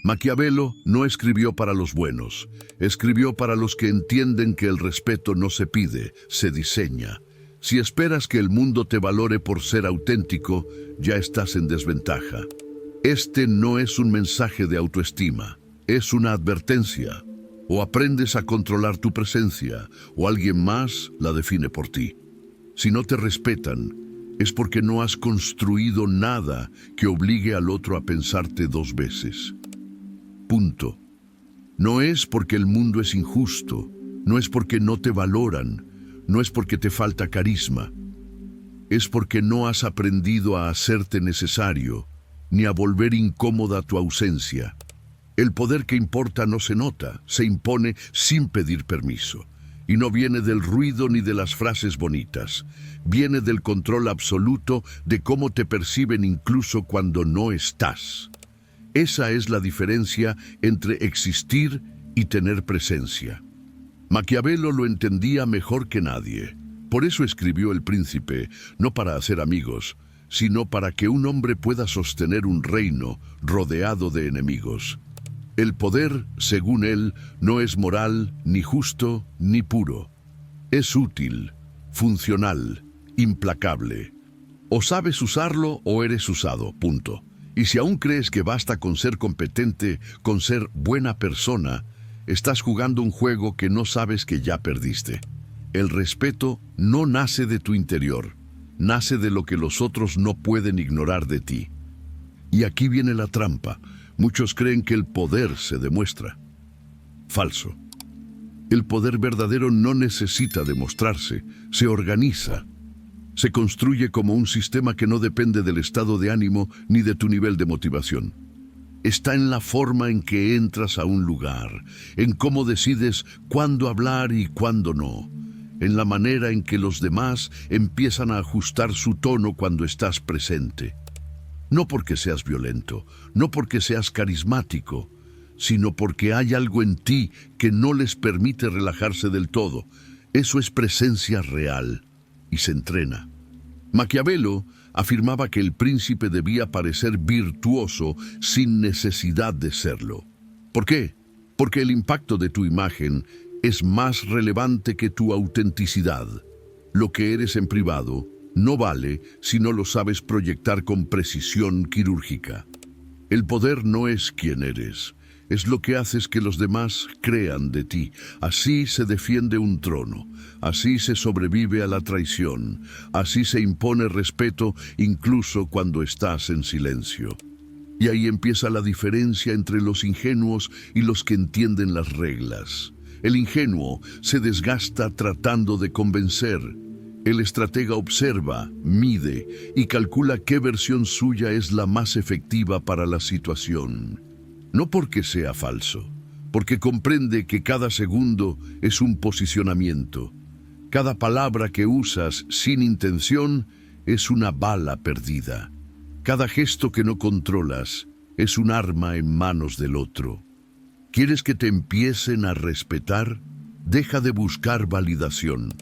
Maquiavelo no escribió para los buenos, escribió para los que entienden que el respeto no se pide, se diseña. Si esperas que el mundo te valore por ser auténtico, ya estás en desventaja. Este no es un mensaje de autoestima, es una advertencia. O aprendes a controlar tu presencia, o alguien más la define por ti. Si no te respetan, es porque no has construido nada que obligue al otro a pensarte dos veces. Punto. No es porque el mundo es injusto, no es porque no te valoran, no es porque te falta carisma. Es porque no has aprendido a hacerte necesario, ni a volver incómoda tu ausencia. El poder que importa no se nota, se impone sin pedir permiso. Y no viene del ruido ni de las frases bonitas. Viene del control absoluto de cómo te perciben incluso cuando no estás. Esa es la diferencia entre existir y tener presencia. Maquiavelo lo entendía mejor que nadie. Por eso escribió El Príncipe, no para hacer amigos, sino para que un hombre pueda sostener un reino rodeado de enemigos. El poder, según él, no es moral, ni justo, ni puro. Es útil, funcional, implacable. O sabes usarlo o eres usado, punto. Y si aún crees que basta con ser competente, con ser buena persona, estás jugando un juego que no sabes que ya perdiste. El respeto no nace de tu interior, nace de lo que los otros no pueden ignorar de ti. Y aquí viene la trampa. Muchos creen que el poder se demuestra. Falso. El poder verdadero no necesita demostrarse, se organiza. Se construye como un sistema que no depende del estado de ánimo ni de tu nivel de motivación. Está en la forma en que entras a un lugar, en cómo decides cuándo hablar y cuándo no, en la manera en que los demás empiezan a ajustar su tono cuando estás presente. No porque seas violento, no porque seas carismático, sino porque hay algo en ti que no les permite relajarse del todo. Eso es presencia real y se entrena. Maquiavelo afirmaba que el príncipe debía parecer virtuoso sin necesidad de serlo. ¿Por qué? Porque el impacto de tu imagen es más relevante que tu autenticidad. Lo que eres en privado no vale si no lo sabes proyectar con precisión quirúrgica. El poder no es quién eres, es lo que haces que los demás crean de ti. Así se defiende un trono, así se sobrevive a la traición, así se impone respeto incluso cuando estás en silencio. Y ahí empieza la diferencia entre los ingenuos y los que entienden las reglas. El ingenuo se desgasta tratando de convencer. El estratega observa, mide y calcula qué versión suya es la más efectiva para la situación. No porque sea falso, porque comprende que cada segundo es un posicionamiento. Cada palabra que usas sin intención es una bala perdida. Cada gesto que no controlas es un arma en manos del otro. ¿Quieres que te empiecen a respetar? Deja de buscar validación.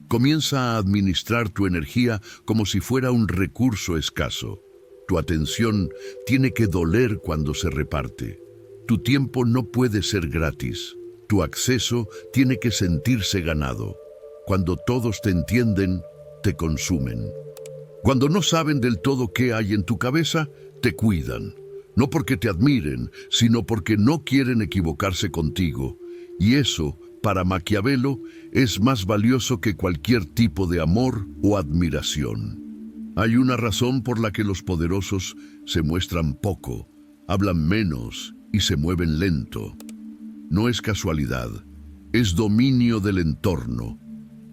Comienza a administrar tu energía como si fuera un recurso escaso. Tu atención tiene que doler cuando se reparte. Tu tiempo no puede ser gratis. Tu acceso tiene que sentirse ganado. Cuando todos te entienden, te consumen. Cuando no saben del todo qué hay en tu cabeza, te cuidan. No porque te admiren, sino porque no quieren equivocarse contigo. Y eso, para Maquiavelo, es más valioso que cualquier tipo de amor o admiración. Hay una razón por la que los poderosos se muestran poco, hablan menos y se mueven lento. No es casualidad, es dominio del entorno.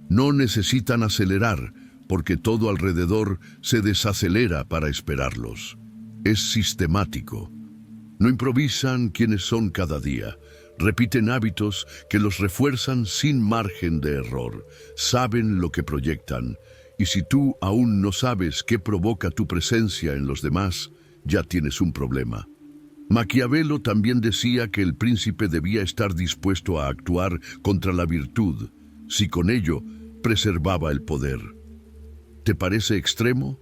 No necesitan acelerar, porque todo alrededor se desacelera para esperarlos. Es sistemático. No improvisan quienes son cada día. Repiten hábitos que los refuerzan sin margen de error. Saben lo que proyectan. Y si tú aún no sabes qué provoca tu presencia en los demás, ya tienes un problema. Maquiavelo también decía que el príncipe debía estar dispuesto a actuar contra la virtud, si con ello preservaba el poder. ¿Te parece extremo?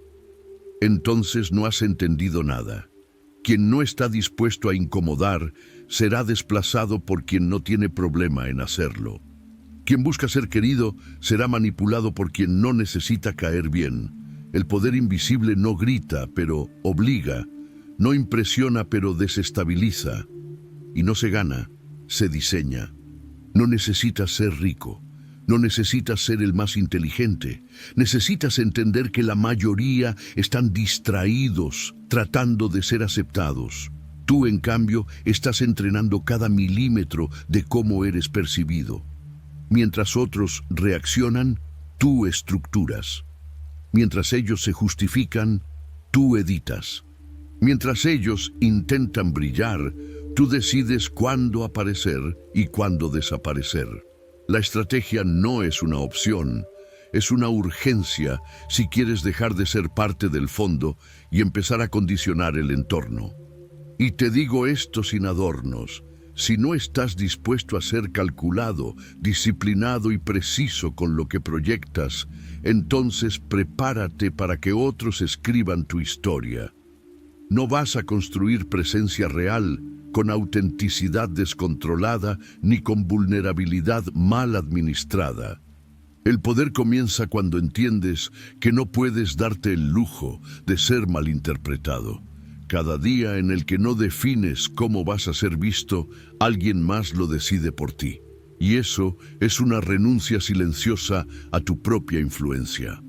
Entonces no has entendido nada. Quien no está dispuesto a incomodar será desplazado por quien no tiene problema en hacerlo. Quien busca ser querido será manipulado por quien no necesita caer bien. El poder invisible no grita, pero obliga, no impresiona, pero desestabiliza. Y no se gana, se diseña. No necesitas ser rico, no necesitas ser el más inteligente. Necesitas entender que la mayoría están distraídos, tratando de ser aceptados. Tú, en cambio, estás entrenando cada milímetro de cómo eres percibido. Mientras otros reaccionan, tú estructuras. Mientras ellos se justifican, tú editas. Mientras ellos intentan brillar, tú decides cuándo aparecer y cuándo desaparecer. La estrategia no es una opción, es una urgencia si quieres dejar de ser parte del fondo y empezar a condicionar el entorno. Y te digo esto sin adornos. Si no estás dispuesto a ser calculado, disciplinado y preciso con lo que proyectas, entonces prepárate para que otros escriban tu historia. No vas a construir presencia real con autenticidad descontrolada ni con vulnerabilidad mal administrada. El poder comienza cuando entiendes que no puedes darte el lujo de ser malinterpretado. Cada día en el que no defines cómo vas a ser visto, alguien más lo decide por ti. Y eso es una renuncia silenciosa a tu propia influencia.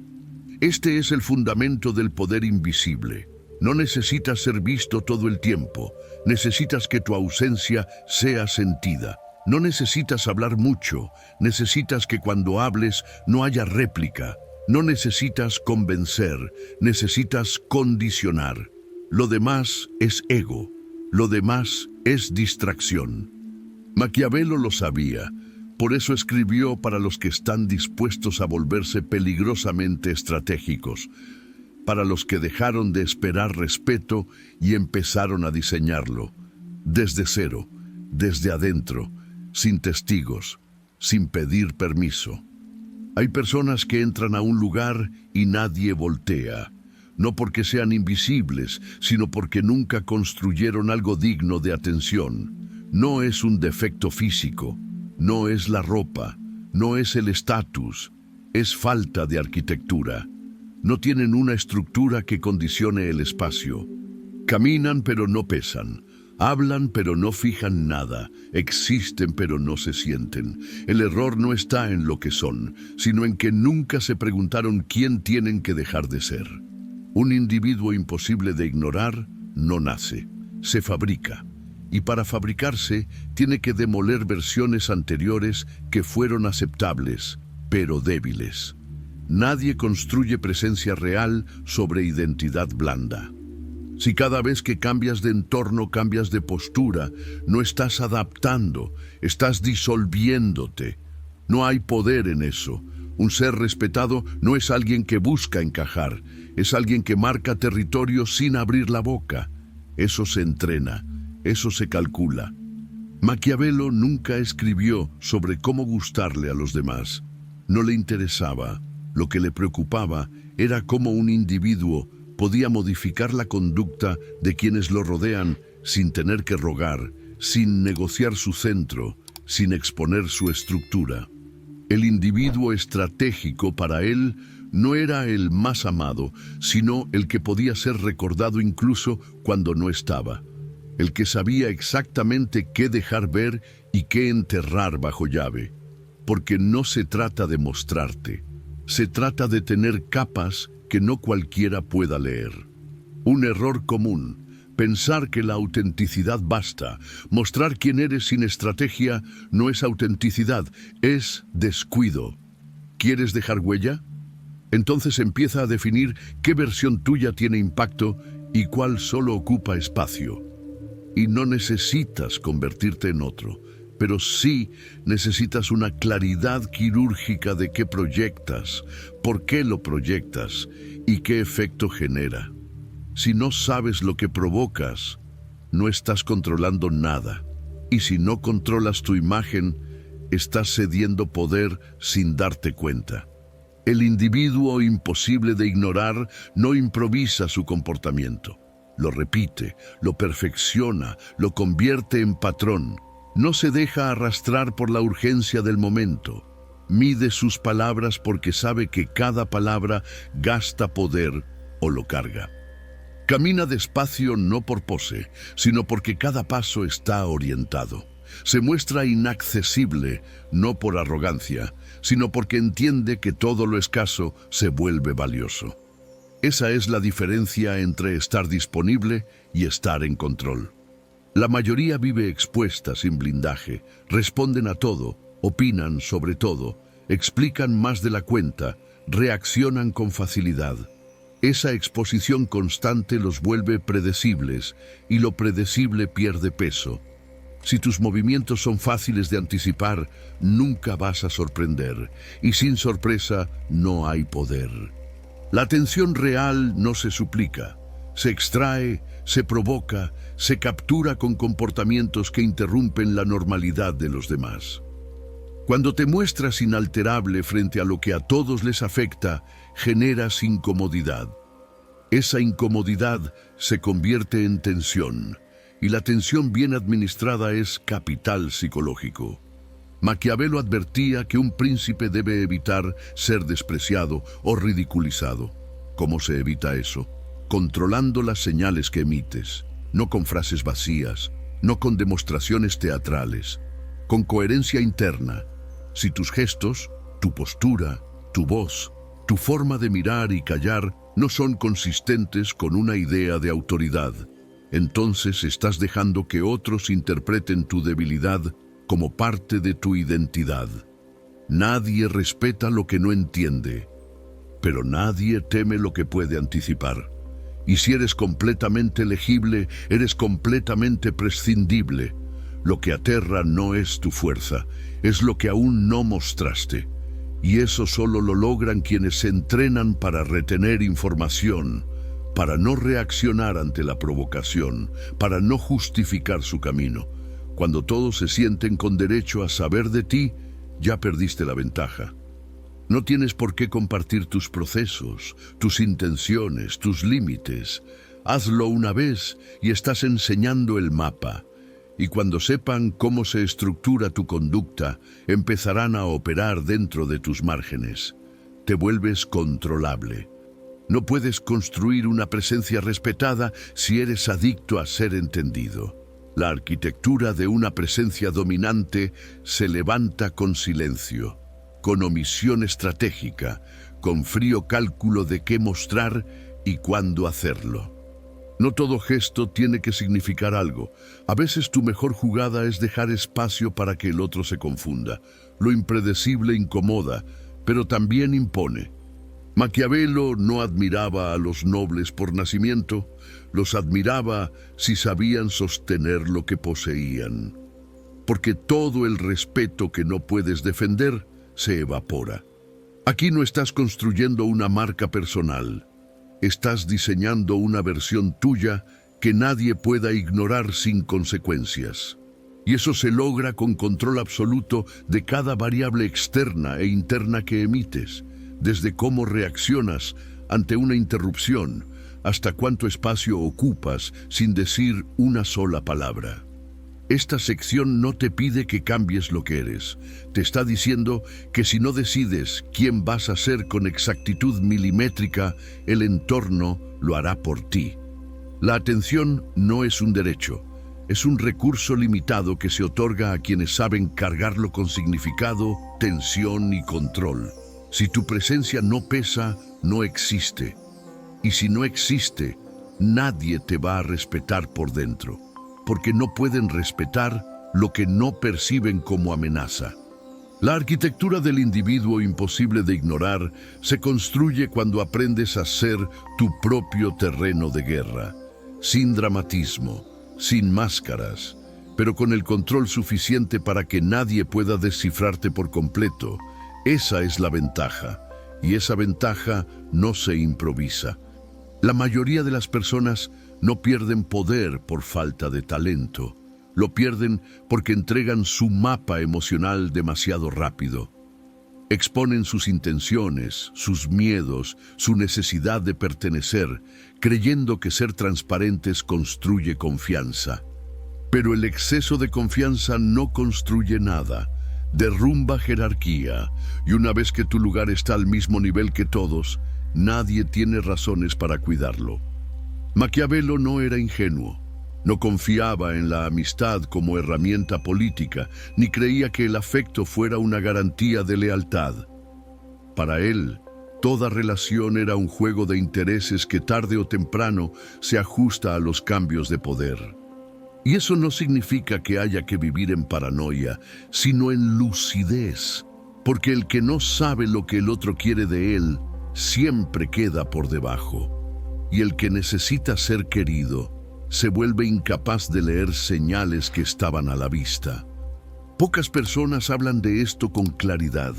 Este es el fundamento del poder invisible. No necesitas ser visto todo el tiempo. Necesitas que tu ausencia sea sentida. No necesitas hablar mucho. Necesitas que cuando hables no haya réplica. No necesitas convencer. Necesitas condicionar. Lo demás es ego, lo demás es distracción. Maquiavelo lo sabía, por eso escribió para los que están dispuestos a volverse peligrosamente estratégicos, para los que dejaron de esperar respeto y empezaron a diseñarlo, desde cero, desde adentro, sin testigos, sin pedir permiso. Hay personas que entran a un lugar y nadie voltea. No porque sean invisibles, sino porque nunca construyeron algo digno de atención. No es un defecto físico, no es la ropa, no es el estatus, es falta de arquitectura. No tienen una estructura que condicione el espacio. Caminan pero no pesan, hablan pero no fijan nada, existen pero no se sienten. El error no está en lo que son, sino en que nunca se preguntaron quién tienen que dejar de ser. Un individuo imposible de ignorar no nace, se fabrica. Y para fabricarse, tiene que demoler versiones anteriores que fueron aceptables, pero débiles. Nadie construye presencia real sobre identidad blanda. Si cada vez que cambias de entorno, cambias de postura, no estás adaptando, estás disolviéndote. No hay poder en eso. Un ser respetado no es alguien que busca encajar, es alguien que marca territorio sin abrir la boca. Eso se entrena, eso se calcula. Maquiavelo nunca escribió sobre cómo gustarle a los demás. No le interesaba. Lo que le preocupaba era cómo un individuo podía modificar la conducta de quienes lo rodean sin tener que rogar, sin negociar su centro, sin exponer su estructura. El individuo estratégico para él no era el más amado, sino el que podía ser recordado incluso cuando no estaba. El que sabía exactamente qué dejar ver y qué enterrar bajo llave. Porque no se trata de mostrarte, se trata de tener capas que no cualquiera pueda leer. Un error común, pensar que la autenticidad basta. Mostrar quién eres sin estrategia no es autenticidad, es descuido. ¿Quieres dejar huella? Entonces empieza a definir qué versión tuya tiene impacto y cuál solo ocupa espacio. Y no necesitas convertirte en otro, pero sí necesitas una claridad quirúrgica de qué proyectas, por qué lo proyectas y qué efecto genera. Si no sabes lo que provocas, no estás controlando nada. Y si no controlas tu imagen, estás cediendo poder sin darte cuenta. El individuo imposible de ignorar no improvisa su comportamiento. lo repite, lo perfecciona, lo convierte en patrón. No se deja arrastrar por la urgencia del momento. Mide sus palabras porque sabe que cada palabra gasta poder o lo carga. Camina despacio no por pose, sino porque cada paso está orientado. Se muestra inaccesible no por arrogancia, sino porque entiende que todo lo escaso se vuelve valioso. Esa es la diferencia entre estar disponible y estar en control. La mayoría vive expuesta sin blindaje, responden a todo, opinan sobre todo, explican más de la cuenta, reaccionan con facilidad. Esa exposición constante los vuelve predecibles y lo predecible pierde peso. Si tus movimientos son fáciles de anticipar, nunca vas a sorprender, y sin sorpresa no hay poder. La atención real no se suplica, se extrae, se provoca, se captura con comportamientos que interrumpen la normalidad de los demás. Cuando te muestras inalterable frente a lo que a todos les afecta, generas incomodidad. Esa incomodidad se convierte en tensión, y la tensión bien administrada es capital psicológico. Maquiavelo advertía que un príncipe debe evitar ser despreciado o ridiculizado. ¿Cómo se evita eso? Controlando las señales que emites, no con frases vacías, no con demostraciones teatrales, con coherencia interna. Si tus gestos, tu postura, tu voz, tu forma de mirar y callar no son consistentes con una idea de autoridad, entonces estás dejando que otros interpreten tu debilidad como parte de tu identidad. Nadie respeta lo que no entiende, pero nadie teme lo que puede anticipar. Y si eres completamente legible, eres completamente prescindible. Lo que aterra no es tu fuerza, es lo que aún no mostraste. Y eso solo lo logran quienes se entrenan para retener información, para no reaccionar ante la provocación, para no justificar su camino. Cuando todos se sienten con derecho a saber de ti, ya perdiste la ventaja. No tienes por qué compartir tus procesos, tus intenciones, tus límites. Hazlo una vez y estás enseñando el mapa. Y cuando sepan cómo se estructura tu conducta, empezarán a operar dentro de tus márgenes. Te vuelves controlable. No puedes construir una presencia respetada si eres adicto a ser entendido. La arquitectura de una presencia dominante se levanta con silencio, con omisión estratégica, con frío cálculo de qué mostrar y cuándo hacerlo. No todo gesto tiene que significar algo. A veces tu mejor jugada es dejar espacio para que el otro se confunda. Lo impredecible incomoda, pero también impone. Maquiavelo no admiraba a los nobles por nacimiento, los admiraba si sabían sostener lo que poseían. Porque todo el respeto que no puedes defender se evapora. Aquí no estás construyendo una marca personal. Estás diseñando una versión tuya que nadie pueda ignorar sin consecuencias. Y eso se logra con control absoluto de cada variable externa e interna que emites, desde cómo reaccionas ante una interrupción hasta cuánto espacio ocupas sin decir una sola palabra. Esta sección no te pide que cambies lo que eres. Te está diciendo que si no decides quién vas a ser con exactitud milimétrica, el entorno lo hará por ti. La atención no es un derecho, es un recurso limitado que se otorga a quienes saben cargarlo con significado, tensión y control. Si tu presencia no pesa, no existe. Y si no existe, nadie te va a respetar por dentro, porque no pueden respetar lo que no perciben como amenaza. La arquitectura del individuo imposible de ignorar se construye cuando aprendes a ser tu propio terreno de guerra, sin dramatismo, sin máscaras, pero con el control suficiente para que nadie pueda descifrarte por completo. Esa es la ventaja, y esa ventaja no se improvisa. La mayoría de las personas no pierden poder por falta de talento. Lo pierden porque entregan su mapa emocional demasiado rápido. Exponen sus intenciones, sus miedos, su necesidad de pertenecer, creyendo que ser transparentes construye confianza. Pero el exceso de confianza no construye nada, derrumba jerarquía, y una vez que tu lugar está al mismo nivel que todos, nadie tiene razones para cuidarlo. Maquiavelo no era ingenuo. No confiaba en la amistad como herramienta política, ni creía que el afecto fuera una garantía de lealtad. Para él, toda relación era un juego de intereses que tarde o temprano se ajusta a los cambios de poder. Y eso no significa que haya que vivir en paranoia, sino en lucidez, porque el que no sabe lo que el otro quiere de él, siempre queda por debajo. Y el que necesita ser querido, se vuelve incapaz de leer señales que estaban a la vista. Pocas personas hablan de esto con claridad,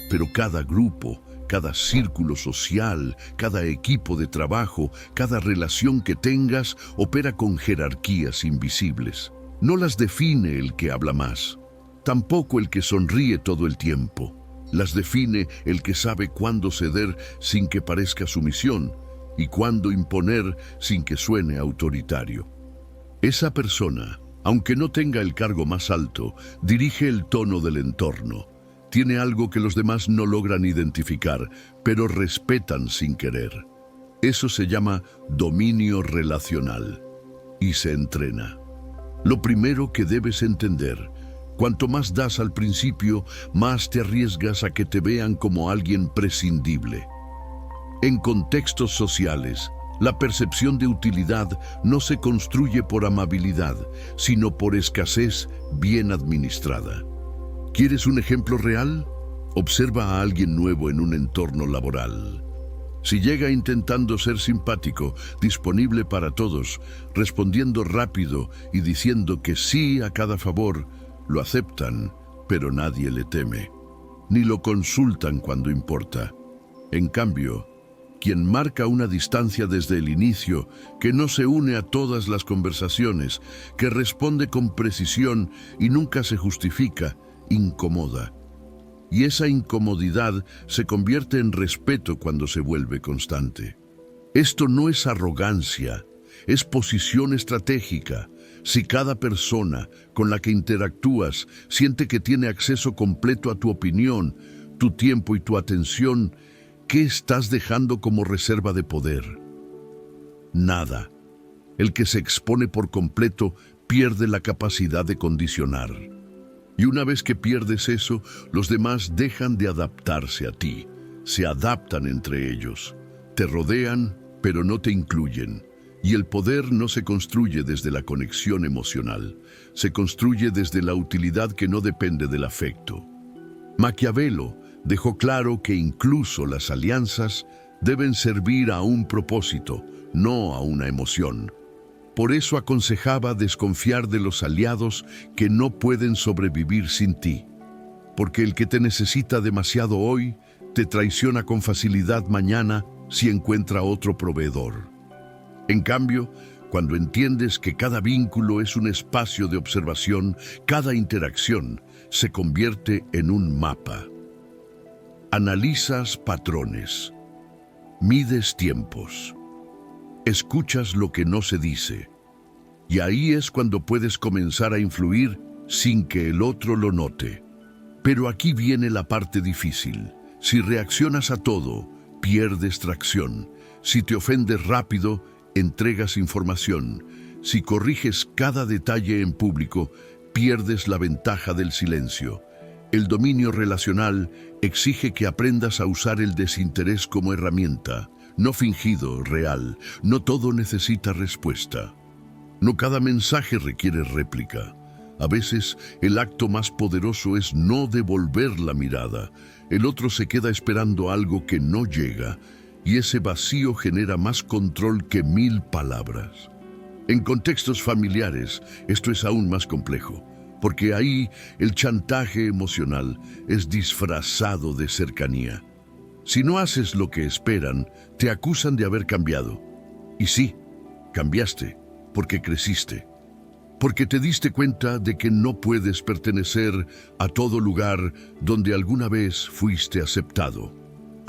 pero cada grupo, cada círculo social, cada equipo de trabajo, cada relación que tengas opera con jerarquías invisibles. No las define el que habla más, tampoco el que sonríe todo el tiempo. Las define el que sabe cuándo ceder sin que parezca sumisión, y cuándo imponer sin que suene autoritario. Esa persona, aunque no tenga el cargo más alto, dirige el tono del entorno. Tiene algo que los demás no logran identificar, pero respetan sin querer. Eso se llama dominio relacional y se entrena. Lo primero que debes entender: cuanto más das al principio, más te arriesgas a que te vean como alguien prescindible. En contextos sociales, la percepción de utilidad no se construye por amabilidad, sino por escasez bien administrada. ¿Quieres un ejemplo real? Observa a alguien nuevo en un entorno laboral. Si llega intentando ser simpático, disponible para todos, respondiendo rápido y diciendo que sí a cada favor, lo aceptan, pero nadie le teme, ni lo consultan cuando importa. En cambio, quien marca una distancia desde el inicio, que no se une a todas las conversaciones, que responde con precisión y nunca se justifica, incomoda. Y esa incomodidad se convierte en respeto cuando se vuelve constante. Esto no es arrogancia, es posición estratégica. Si cada persona con la que interactúas siente que tiene acceso completo a tu opinión, tu tiempo y tu atención, ¿qué estás dejando como reserva de poder? Nada. El que se expone por completo pierde la capacidad de condicionar. Y una vez que pierdes eso, los demás dejan de adaptarse a ti. Se adaptan entre ellos. Te rodean, pero no te incluyen. Y el poder no se construye desde la conexión emocional. Se construye desde la utilidad que no depende del afecto. Maquiavelo dejó claro que incluso las alianzas deben servir a un propósito, no a una emoción. Por eso aconsejaba desconfiar de los aliados que no pueden sobrevivir sin ti, porque el que te necesita demasiado hoy te traiciona con facilidad mañana si encuentra otro proveedor. En cambio, cuando entiendes que cada vínculo es un espacio de observación, cada interacción se convierte en un mapa. Analizas patrones, mides tiempos, escuchas lo que no se dice, y ahí es cuando puedes comenzar a influir sin que el otro lo note. Pero aquí viene la parte difícil. Si reaccionas a todo, pierdes tracción. Si te ofendes rápido, entregas información. Si corriges cada detalle en público, pierdes la ventaja del silencio. El dominio relacional exige que aprendas a usar el desinterés como herramienta, no fingido, real. No todo necesita respuesta. No cada mensaje requiere réplica. A veces, el acto más poderoso es no devolver la mirada. El otro se queda esperando algo que no llega, y ese vacío genera más control que 1000 palabras. En contextos familiares, esto es aún más complejo, porque ahí el chantaje emocional es disfrazado de cercanía. Si no haces lo que esperan, te acusan de haber cambiado. Y sí, cambiaste, porque creciste. porque te diste cuenta de que no puedes pertenecer a todo lugar donde alguna vez fuiste aceptado.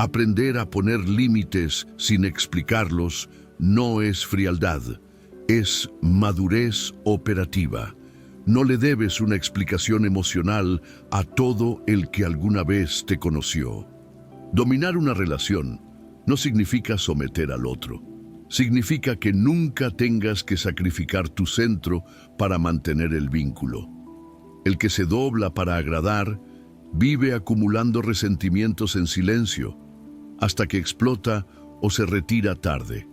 Aprender a poner límites sin explicarlos no es frialdad, es madurez operativa. No le debes una explicación emocional a todo el que alguna vez te conoció. Dominar una relación no significa someter al otro. Significa que nunca tengas que sacrificar tu centro para mantener el vínculo. El que se dobla para agradar vive acumulando resentimientos en silencio hasta que explota o se retira tarde.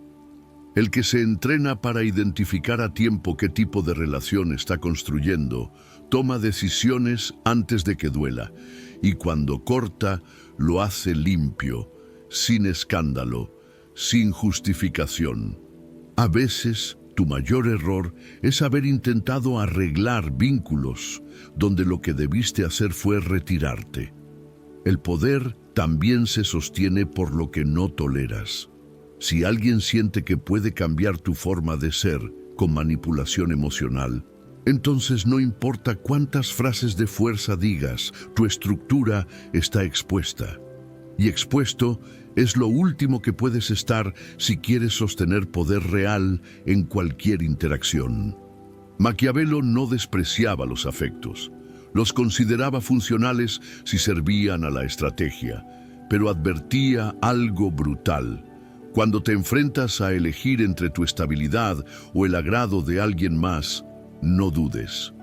El que se entrena para identificar a tiempo qué tipo de relación está construyendo, toma decisiones antes de que duela, y cuando corta, lo hace limpio, sin escándalo, sin justificación. A veces, tu mayor error es haber intentado arreglar vínculos donde lo que debiste hacer fue retirarte. El poder también se sostiene por lo que no toleras. Si alguien siente que puede cambiar tu forma de ser con manipulación emocional, entonces no importa cuántas frases de fuerza digas, tu estructura está expuesta. Y expuesto es lo último que puedes estar si quieres sostener poder real en cualquier interacción. Maquiavelo no despreciaba los afectos. Los consideraba funcionales si servían a la estrategia, pero advertía algo brutal. Cuando te enfrentas a elegir entre tu estabilidad o el agrado de alguien más, no dudes.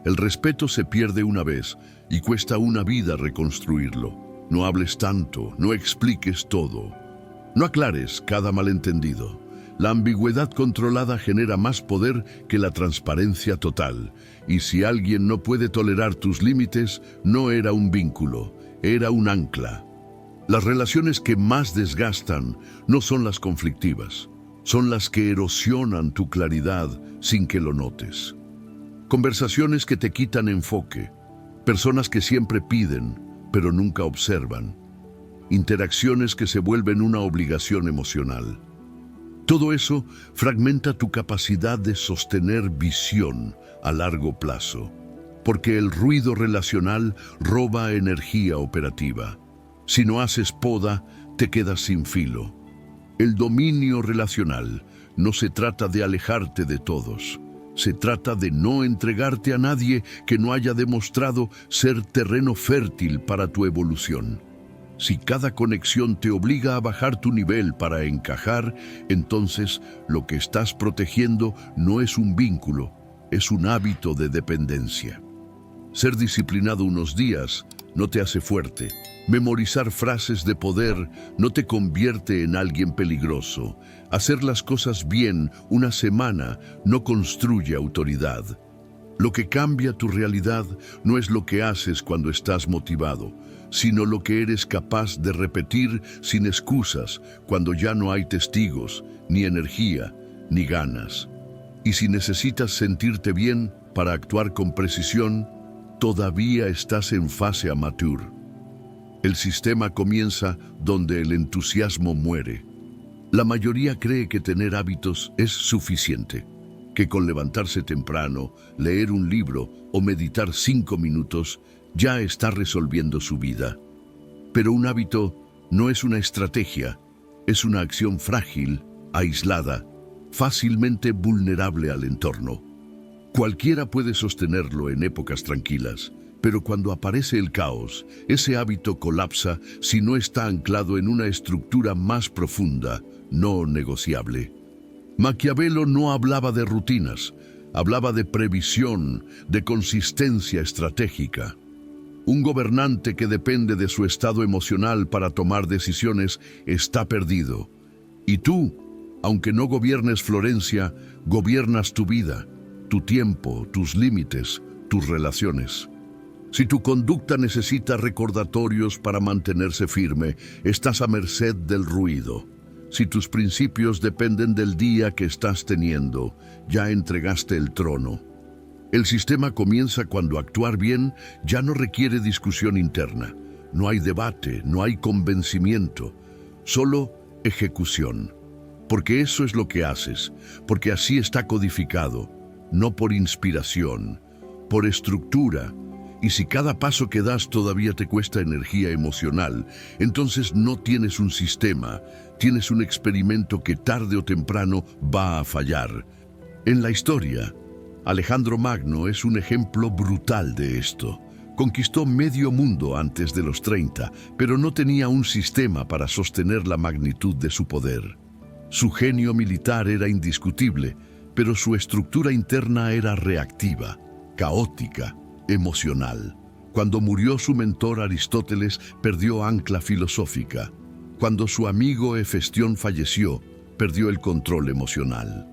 El respeto se pierde una vez y cuesta una vida reconstruirlo. No hables tanto, no expliques todo. No aclares cada malentendido. La ambigüedad controlada genera más poder que la transparencia total. Y si alguien no puede tolerar tus límites, no era un vínculo, era un ancla. Las relaciones que más desgastan no son las conflictivas, son las que erosionan tu claridad sin que lo notes. Conversaciones que te quitan enfoque, personas que siempre piden, pero nunca observan. Interacciones que se vuelven una obligación emocional. Todo eso fragmenta tu capacidad de sostener visión a largo plazo, porque el ruido relacional roba energía operativa. Si no haces poda, te quedas sin filo. El dominio relacional no se trata de alejarte de todos. Se trata de no entregarte a nadie que no haya demostrado ser terreno fértil para tu evolución. Si cada conexión te obliga a bajar tu nivel para encajar, entonces lo que estás protegiendo no es un vínculo, es un hábito de dependencia. Ser disciplinado unos días no te hace fuerte. Memorizar frases de poder no te convierte en alguien peligroso. Hacer las cosas bien una semana no construye autoridad. Lo que cambia tu realidad no es lo que haces cuando estás motivado, sino lo que eres capaz de repetir sin excusas cuando ya no hay testigos, ni energía, ni ganas. Y si necesitas sentirte bien para actuar con precisión, todavía estás en fase amateur. El sistema comienza donde el entusiasmo muere. La mayoría cree que tener hábitos es suficiente, que con levantarse temprano, leer un libro o meditar 5 minutos ya está resolviendo su vida. Pero un hábito no es una estrategia, es una acción frágil, aislada, fácilmente vulnerable al entorno. Cualquiera puede sostenerlo en épocas tranquilas, pero cuando aparece el caos, ese hábito colapsa si no está anclado en una estructura más profunda, no negociable. Maquiavelo no hablaba de rutinas, hablaba de previsión, de consistencia estratégica. Un gobernante que depende de su estado emocional para tomar decisiones está perdido. Y tú, aunque no gobiernes Florencia, gobiernas tu vida, tu tiempo, tus límites, tus relaciones. Si tu conducta necesita recordatorios para mantenerse firme, estás a merced del ruido. Si tus principios dependen del día que estás teniendo, ya entregaste el trono. El sistema comienza cuando actuar bien ya no requiere discusión interna. No hay debate, no hay convencimiento, solo ejecución. Porque eso es lo que haces, porque así está codificado. no por inspiración, por estructura. Y si cada paso que das todavía te cuesta energía emocional, entonces no tienes un sistema, tienes un experimento que tarde o temprano va a fallar. En la historia, Alejandro Magno es un ejemplo brutal de esto. Conquistó medio mundo antes de los 30, pero no tenía un sistema para sostener la magnitud de su poder. Su genio militar era indiscutible, pero su estructura interna era reactiva, caótica, emocional. Cuando murió su mentor Aristóteles, perdió ancla filosófica. Cuando su amigo Hefestión falleció, perdió el control emocional.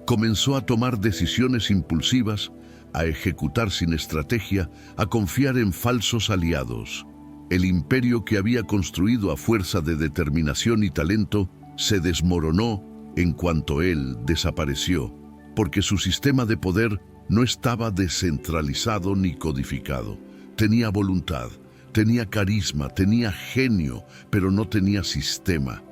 Comenzó a tomar decisiones impulsivas, a ejecutar sin estrategia, a confiar en falsos aliados. El imperio que había construido a fuerza de determinación y talento se desmoronó en cuanto él desapareció, porque su sistema de poder no estaba descentralizado ni codificado. Tenía voluntad, tenía carisma, tenía genio, pero no tenía sistema.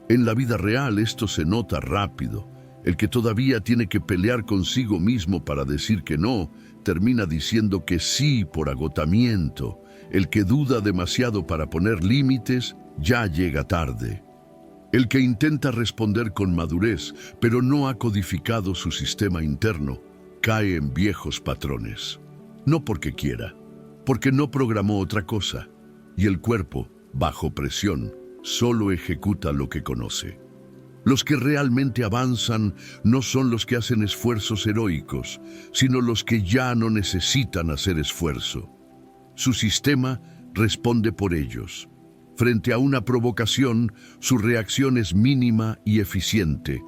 En la vida real esto se nota rápido. El que todavía tiene que pelear consigo mismo para decir que no, termina diciendo que sí por agotamiento. El que duda demasiado para poner límites, ya llega tarde. El que intenta responder con madurez, pero no ha codificado su sistema interno, cae en viejos patrones. No porque quiera, porque no programó otra cosa. Y el cuerpo, bajo presión, solo ejecuta lo que conoce. Los que realmente avanzan no son los que hacen esfuerzos heroicos, sino los que ya no necesitan hacer esfuerzo. Su sistema responde por ellos. Frente a una provocación, su reacción es mínima y eficiente.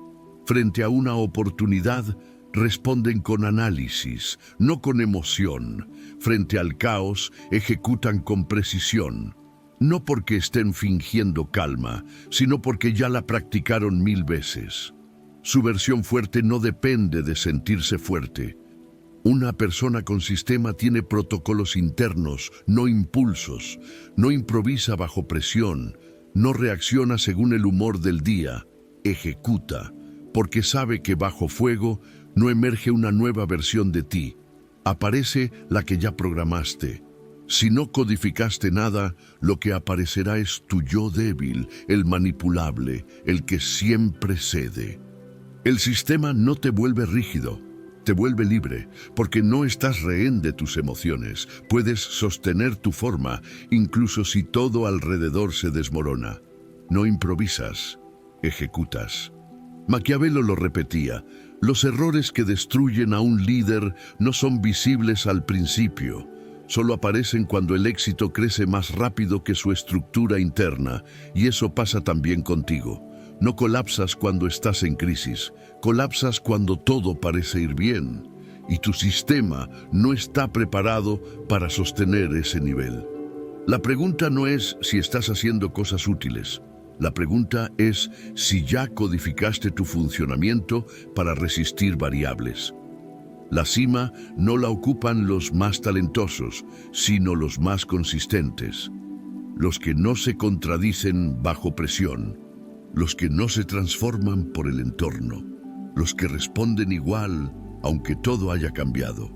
Frente a una oportunidad, responden con análisis, no con emoción. Frente al caos, ejecutan con precisión. No porque estén fingiendo calma, sino porque ya la practicaron 1000 veces. Su versión fuerte no depende de sentirse fuerte. Una persona con sistema tiene protocolos internos, no impulsos. No improvisa bajo presión, no reacciona según el humor del día. Ejecuta, porque sabe que bajo fuego no emerge una nueva versión de ti. Aparece la que ya programaste. Si no codificaste nada, lo que aparecerá es tu yo débil, el manipulable, el que siempre cede. El sistema no te vuelve rígido, te vuelve libre, porque no estás rehén de tus emociones. Puedes sostener tu forma, incluso si todo alrededor se desmorona. No improvisas, ejecutas. Maquiavelo lo repetía: los errores que destruyen a un líder no son visibles al principio. Solo aparecen cuando el éxito crece más rápido que su estructura interna, y eso pasa también contigo. No colapsas cuando estás en crisis, colapsas cuando todo parece ir bien, y tu sistema no está preparado para sostener ese nivel. La pregunta no es si estás haciendo cosas útiles. La pregunta es si ya codificaste tu funcionamiento para resistir variables. La cima no la ocupan los más talentosos, sino los más consistentes. Los que no se contradicen bajo presión, los que no se transforman por el entorno, los que responden igual aunque todo haya cambiado.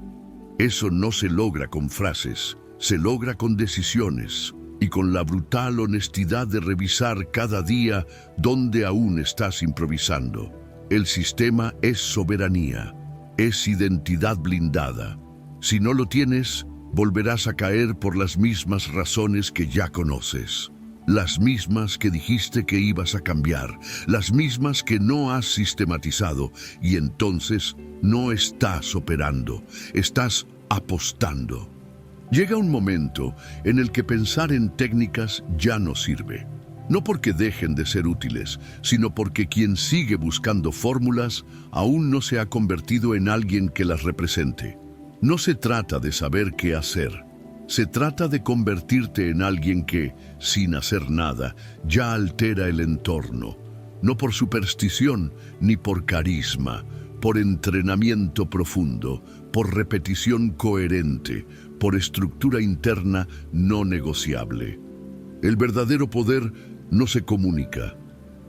Eso no se logra con frases, se logra con decisiones y con la brutal honestidad de revisar cada día dónde aún estás improvisando. El sistema es soberanía. Es identidad blindada. Si no lo tienes, volverás a caer por las mismas razones que ya conoces. Las mismas que dijiste que ibas a cambiar, las mismas que no has sistematizado, y entonces no estás operando, estás apostando. Llega un momento en el que pensar en técnicas ya no sirve. No porque dejen de ser útiles, sino porque quien sigue buscando fórmulas aún no se ha convertido en alguien que las represente. No se trata de saber qué hacer. Se trata de convertirte en alguien que, sin hacer nada, ya altera el entorno. No por superstición ni por carisma, por entrenamiento profundo, por repetición coherente, por estructura interna no negociable. El verdadero poder no se comunica,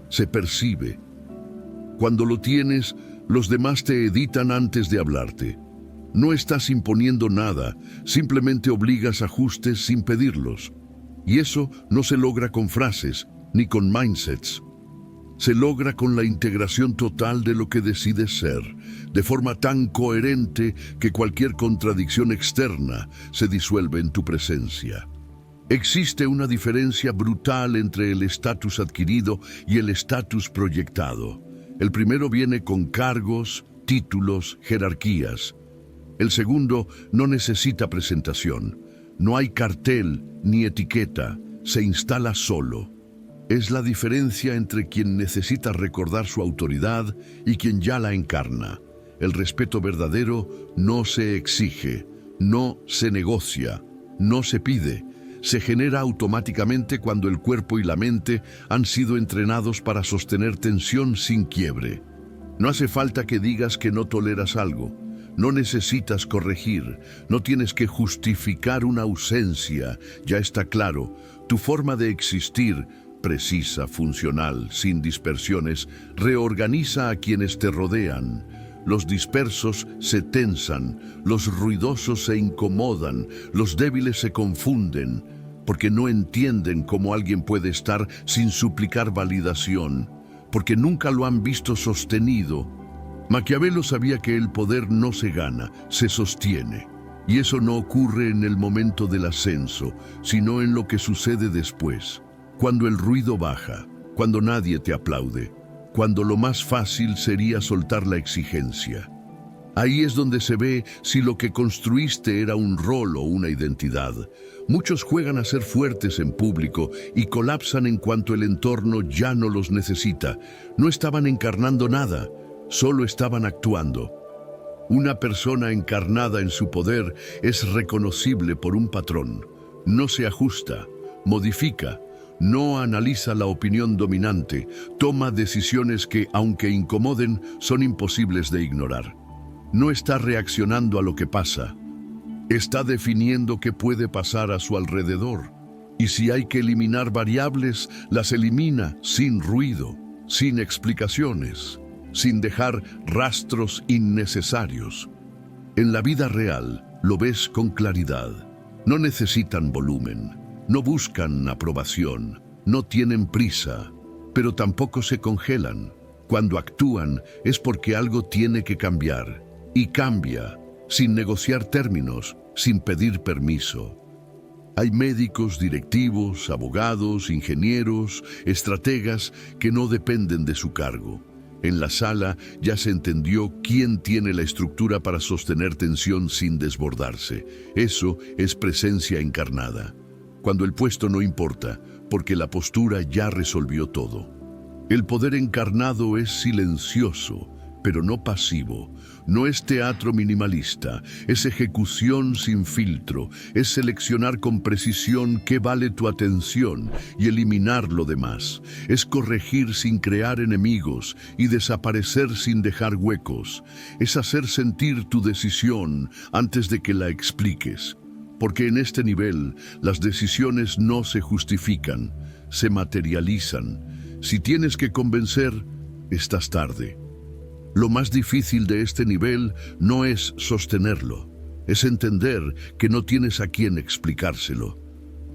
se percibe. Cuando lo tienes, Los demás te editan antes de hablarte. No estás imponiendo nada, simplemente obligas ajustes sin pedirlos. Y eso no se logra con frases, ni con mindsets. Se logra con la integración total de lo que decides ser, de forma tan coherente que cualquier contradicción externa se disuelve en tu presencia. Existe una diferencia brutal entre el estatus adquirido y el estatus proyectado. El primero viene con cargos, títulos, jerarquías. El segundo no necesita presentación. No hay cartel ni etiqueta, se instala solo. Es la diferencia entre quien necesita recordar su autoridad y quien ya la encarna. El respeto verdadero no se exige, no se negocia, no se pide. Se genera automáticamente cuando el cuerpo y la mente han sido entrenados para sostener tensión sin quiebre. No hace falta que digas que no toleras algo. No necesitas corregir, no tienes que justificar una ausencia, ya está claro. Tu forma de existir, precisa, funcional, sin dispersiones, reorganiza a quienes te rodean. Los dispersos se tensan, los ruidosos se incomodan, los débiles se confunden, porque no entienden cómo alguien puede estar sin suplicar validación, porque nunca lo han visto sostenido. Maquiavelo sabía que el poder no se gana, se sostiene. Y eso no ocurre en el momento del ascenso, sino en lo que sucede después. Cuando el ruido baja, cuando nadie te aplaude, cuando lo más fácil sería soltar la exigencia. Ahí es donde se ve si lo que construiste era un rol o una identidad. Muchos juegan a ser fuertes en público y colapsan en cuanto el entorno ya no los necesita. No estaban encarnando nada. Solo estaban actuando. Una persona encarnada en su poder es reconocible por un patrón. No se ajusta, modifica, no analiza la opinión dominante, toma decisiones que, aunque incomoden, son imposibles de ignorar. No está reaccionando a lo que pasa. Está definiendo qué puede pasar a su alrededor. Y si hay que eliminar variables, las elimina sin ruido, sin explicaciones, sin dejar rastros innecesarios. En la vida real lo ves con claridad. No necesitan volumen, no buscan aprobación, no tienen prisa, pero tampoco se congelan. Cuando actúan es porque algo tiene que cambiar, y cambia, sin negociar términos, sin pedir permiso. Hay médicos, directivos, abogados, ingenieros, estrategas que no dependen de su cargo. En la sala ya se entendió quién tiene la estructura para sostener tensión sin desbordarse. Eso es presencia encarnada. Cuando el puesto no importa, porque la postura ya resolvió todo. El poder encarnado es silencioso, pero no pasivo. No es teatro minimalista, es ejecución sin filtro, es seleccionar con precisión qué vale tu atención y eliminar lo demás. Es corregir sin crear enemigos y desaparecer sin dejar huecos. Es hacer sentir tu decisión antes de que la expliques. Porque en este nivel las decisiones no se justifican, se materializan. Si tienes que convencer, estás tarde. Lo más difícil de este nivel no es sostenerlo, es entender que no tienes a quién explicárselo.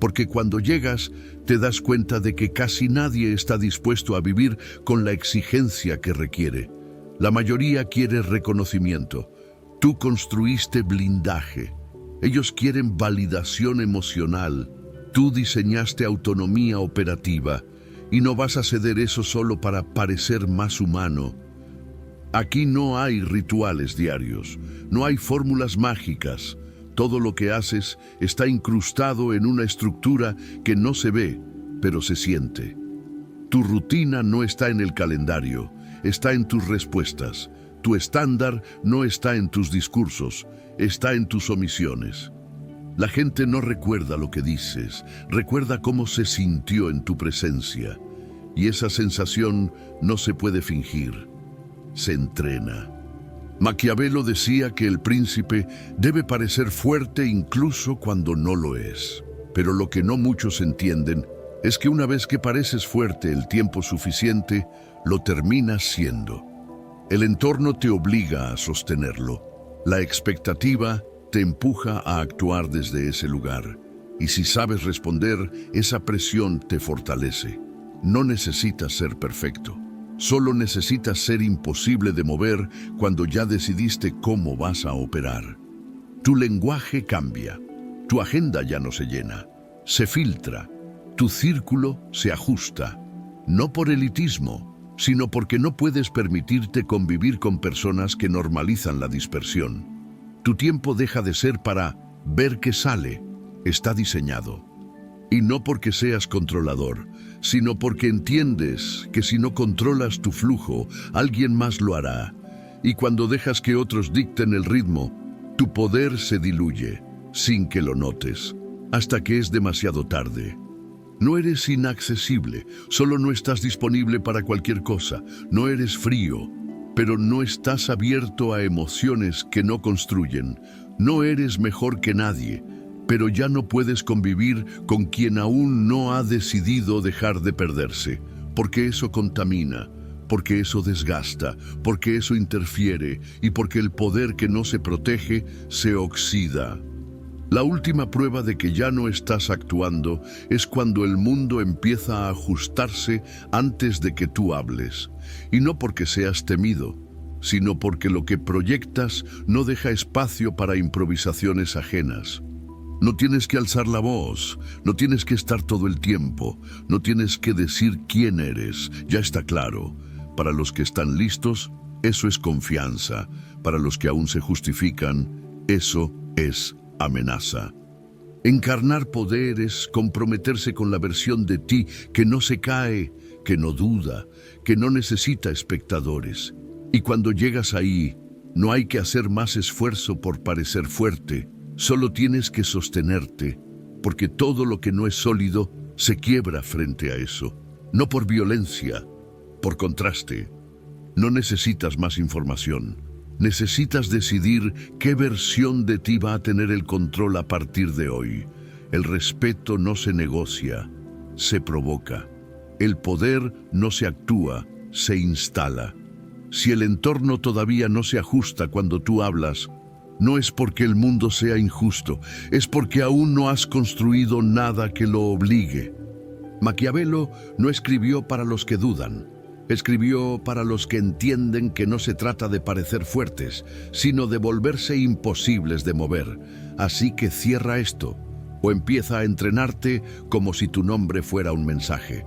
Porque cuando llegas, te das cuenta de que casi nadie está dispuesto a vivir con la exigencia que requiere. La mayoría quiere reconocimiento. Tú construiste blindaje. Ellos quieren validación emocional. Tú diseñaste autonomía operativa. Y no vas a ceder eso solo para parecer más humano. Aquí no hay rituales diarios, no hay fórmulas mágicas. Todo lo que haces está incrustado en una estructura que no se ve, pero se siente. Tu rutina no está en el calendario, está en tus respuestas. Tu estándar no está en tus discursos, está en tus omisiones. La gente no recuerda lo que dices, recuerda cómo se sintió en tu presencia. Y esa sensación no se puede fingir. Se entrena. Maquiavelo decía que el príncipe debe parecer fuerte incluso cuando no lo es. Pero lo que no muchos entienden es que una vez que pareces fuerte el tiempo suficiente, lo terminas siendo. El entorno te obliga a sostenerlo. La expectativa te empuja a actuar desde ese lugar. Y si sabes responder, esa presión te fortalece. No necesitas ser perfecto. Solo necesitas ser imposible de mover cuando ya decidiste cómo vas a operar. Tu lenguaje cambia. Tu agenda ya no se llena. Se filtra. Tu círculo se ajusta. No por elitismo, sino porque no puedes permitirte convivir con personas que normalizan la dispersión. Tu tiempo deja de ser para ver qué sale. Está diseñado. Y no porque seas controlador, sino porque entiendes que si no controlas tu flujo, alguien más lo hará. Y cuando dejas que otros dicten el ritmo, tu poder se diluye, sin que lo notes, hasta que es demasiado tarde. No eres inaccesible, solo no estás disponible para cualquier cosa. No eres frío, pero no estás abierto a emociones que no construyen. No eres mejor que nadie, pero ya no puedes convivir con quien aún no ha decidido dejar de perderse, porque eso contamina, porque eso desgasta, porque eso interfiere y porque el poder que no se protege se oxida. La última prueba de que ya no estás actuando es cuando el mundo empieza a ajustarse antes de que tú hables, y no porque seas temido, sino porque lo que proyectas no deja espacio para improvisaciones ajenas. No tienes que alzar la voz, no tienes que estar todo el tiempo, no tienes que decir quién eres, ya está claro. Para los que están listos, eso es confianza. Para los que aún se justifican, eso es amenaza. Encarnar poder es comprometerse con la versión de ti que no se cae, que no duda, que no necesita espectadores. Y cuando llegas ahí, no hay que hacer más esfuerzo por parecer fuerte. Solo tienes que sostenerte, porque todo lo que no es sólido se quiebra frente a eso. No por violencia, por contraste. No necesitas más información. Necesitas decidir qué versión de ti va a tener el control a partir de hoy. El respeto no se negocia, se provoca. El poder no se actúa, se instala. Si el entorno todavía no se ajusta cuando tú hablas, no es porque el mundo sea injusto, es porque aún no has construido nada que lo obligue. Maquiavelo no escribió para los que dudan, escribió para los que entienden que no se trata de parecer fuertes, sino de volverse imposibles de mover. Así que cierra esto, o empieza a entrenarte como si tu nombre fuera un mensaje.